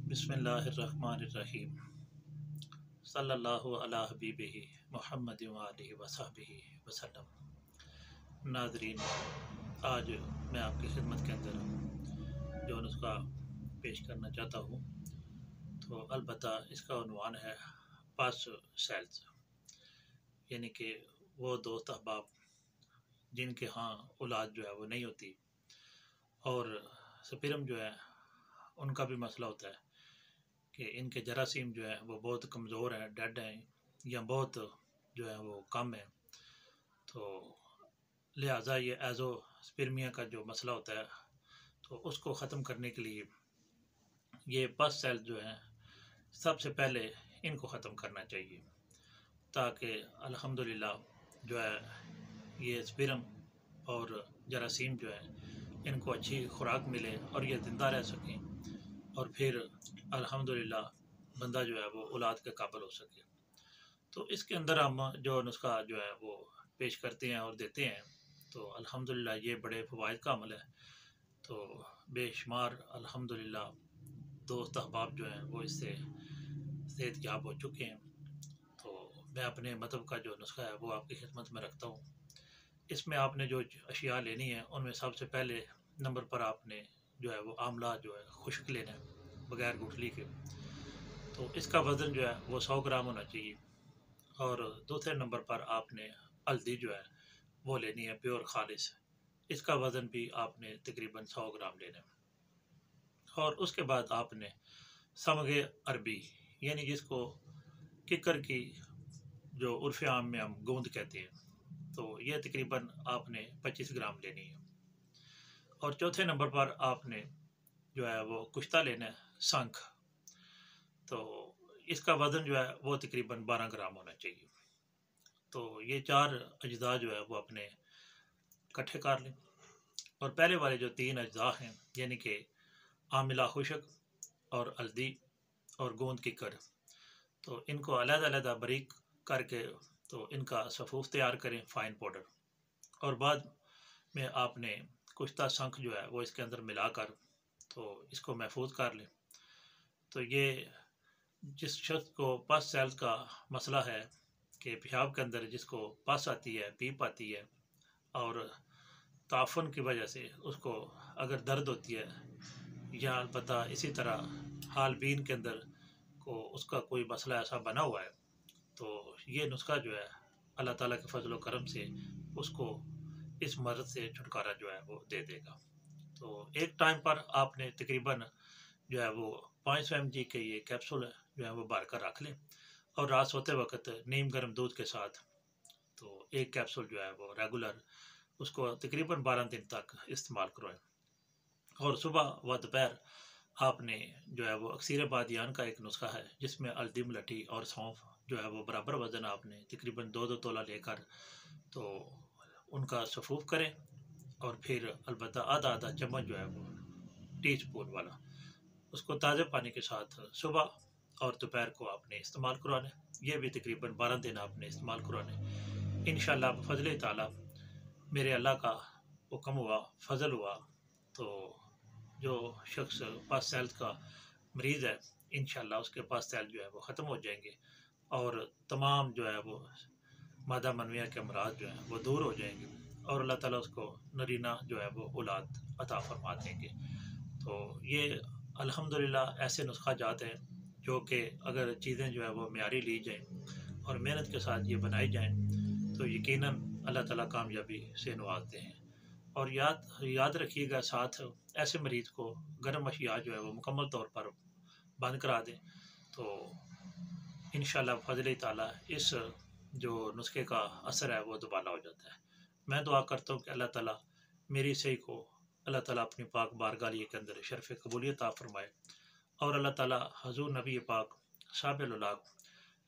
بسم اللہ الرحمن الرحیم صلی اللہ علی حبیبہ محمد وآلہ وصحبہ وسلم۔ ناظرین، آج میں آپ کی خدمت کے اندر جو نسخہ پیش کرنا چاہتا ہوں تو البتہ اس کا عنوان ہے پاس سیلز، یعنی کہ وہ دوست احباب جن کے ہاں اولاد جو ہے وہ نہیں ہوتی اور سپرم جو ہے ان کا بھی مسئلہ ہوتا ہے کہ ان کے جراثیم جو ہے وہ بہت کمزور ہیں، ڈیڈ ہیں یا بہت جو ہے وہ کم ہے، تو لہٰذا یہ ایزو سپرمیا کا جو مسئلہ ہوتا ہے تو اس کو ختم کرنے کے لیے یہ پس سیل جو ہیں سب سے پہلے ان کو ختم کرنا چاہیے، تاکہ الحمدللہ جو ہے یہ سپرم اور جراثیم جو ہے ان کو اچھی خوراک ملے اور یہ زندہ رہ سکیں اور پھر الحمدللہ بندہ جو ہے وہ اولاد کے قابل ہو سکے۔ تو اس کے اندر ہم جو نسخہ جو ہے وہ پیش کرتے ہیں اور دیتے ہیں تو الحمدللہ یہ بڑے فوائد کا عمل ہے، تو بے شمار الحمدللہ دوست احباب جو ہیں وہ اس سے صحت یاب ہو چکے ہیں۔ تو میں اپنے مطلب کا جو نسخہ ہے وہ آپ کی خدمت میں رکھتا ہوں۔ اس میں آپ نے جو اشیاء لینی ہے ان میں سب سے پہلے نمبر پر آپ نے جو ہے وہ آملہ جو ہے خشک لینا ہے بغیر گٹھلی کے، تو اس کا وزن جو ہے وہ 100 گرام ہونا چاہیے، اور دوسرے نمبر پر آپ نے ہلدی جو ہے وہ لینی ہے پیور خالص، اس کا وزن بھی آپ نے تقریباً 100 گرام لینا ہے، اور اس کے بعد آپ نے سمغ عربی یعنی جس کو ککر کی جو عرف عام میں ہم گوند کہتے ہیں، تو یہ تقریباً آپ نے 25 گرام لینی ہے، اور چوتھے نمبر پر آپ نے جو ہے وہ کشتہ لینا ہے سنکھ، تو اس کا وزن جو ہے وہ تقریباً 12 گرام ہونا چاہیے۔ تو یہ 4 اجزاء جو ہے وہ اپنے اکٹھے کر لیں، اور پہلے والے جو 3 اجزاء ہیں یعنی کہ آملہ خشک اور ہلدی اور گوند ککر، تو ان کو علیحدہ علیحدہ باریک کر کے تو ان کا صفوف تیار کریں فائن پاؤڈر، اور بعد میں آپ نے کشتہ سنکھ جو ہے وہ اس کے اندر ملا کر تو اس کو محفوظ کر لیں۔ تو یہ جس شخص کو پس سیلز کا مسئلہ ہے کہ پیشاب کے اندر جس کو پس آتی ہے، پیپ آتی ہے، اور تعفن کی وجہ سے اس کو اگر درد ہوتی ہے یا البتہ اسی طرح حال بین کے اندر کو اس کا کوئی مسئلہ ایسا بنا ہوا ہے، تو یہ نسخہ جو ہے اللہ تعالیٰ کے فضل و کرم سے اس کو اس مرض سے چھٹکارا جو ہے وہ دے دے گا۔ تو ایک ٹائم پر آپ نے تقریباً جو ہے وہ 500 mg کے یہ کیپسول جو ہے وہ بھر کر رکھ لیں، اور رات سوتے وقت نیم گرم دودھ کے ساتھ تو ایک کیپسول جو ہے وہ ریگولر اس کو تقریباً 12 دن تک استعمال کروائیں، اور صبح و دوپہر آپ نے جو ہے وہ اکثیر بادیان کا ایک نسخہ ہے جس میں ہلدی ملٹھی اور سونف جو ہے وہ برابر وزن آپ نے تقریباً 2 تولہ لے کر تو ان کا صفوف کریں، اور پھر البتہ آدھا آدھا چمچ جو ہے وہ ٹی اسپون والا اس کو تازہ پانی کے ساتھ صبح اور دوپہر کو آپ نے استعمال کروانا ہے۔ یہ بھی تقریباً 12 دن آپ نے استعمال کروانا ہے انشاءاللہ بفضل تعالیٰ۔ میرے اللہ کا حکم ہوا، فضل ہوا، تو جو شخص پس سیلز کا مریض ہے انشاءاللہ اس کے پاس سیل جو ہے وہ ختم ہو جائیں گے، اور تمام جو ہے وہ مادہ منویہ کے امراض جو ہیں وہ دور ہو جائیں گے، اور اللہ تعالیٰ اس کو نرینہ جو ہے وہ اولاد عطا فرما دیں گے۔ تو یہ الحمدللہ ایسے نسخہ جات ہیں جو کہ اگر چیزیں جو ہے وہ معیاری لی جائیں اور محنت کے ساتھ یہ بنائی جائیں تو یقیناً اللہ تعالیٰ کامیابی سے نوازتے ہیں۔ اور یاد رکھیے گا ساتھ ایسے مریض کو گرم اشیاء جو ہے وہ مکمل طور پر بند کرا دیں، تو انشاءاللہ بفضل تعالیٰ اس جو نسخے کا اثر ہے وہ دوبالا ہو جاتا ہے۔ میں دعا کرتا ہوں کہ اللہ تعالیٰ میری صحیح کو اللہ تعالیٰ اپنی پاک بارگاہ کے اندر شرف قبولیت عطا فرمائے، اور اللہ تعالیٰ حضور نبی پاک صاحب العلاق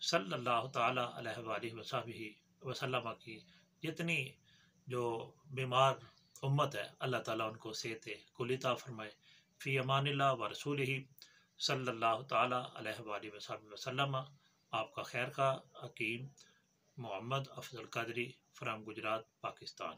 صلی اللہ تعالیٰ علیہ وآلہ وصحبہ وسلم کی جتنی جو بیمار امت ہے اللہ تعالیٰ ان کو صحت کلی عطا فرمائے۔ فی امان اللہ و رسولہ صلی اللہ تعالیٰ علیہ وآلہ وصحبہ وسلم۔ آپ کا خیر خواہ حکیم محمد افضل قادری فرام گجرات، پاکستان۔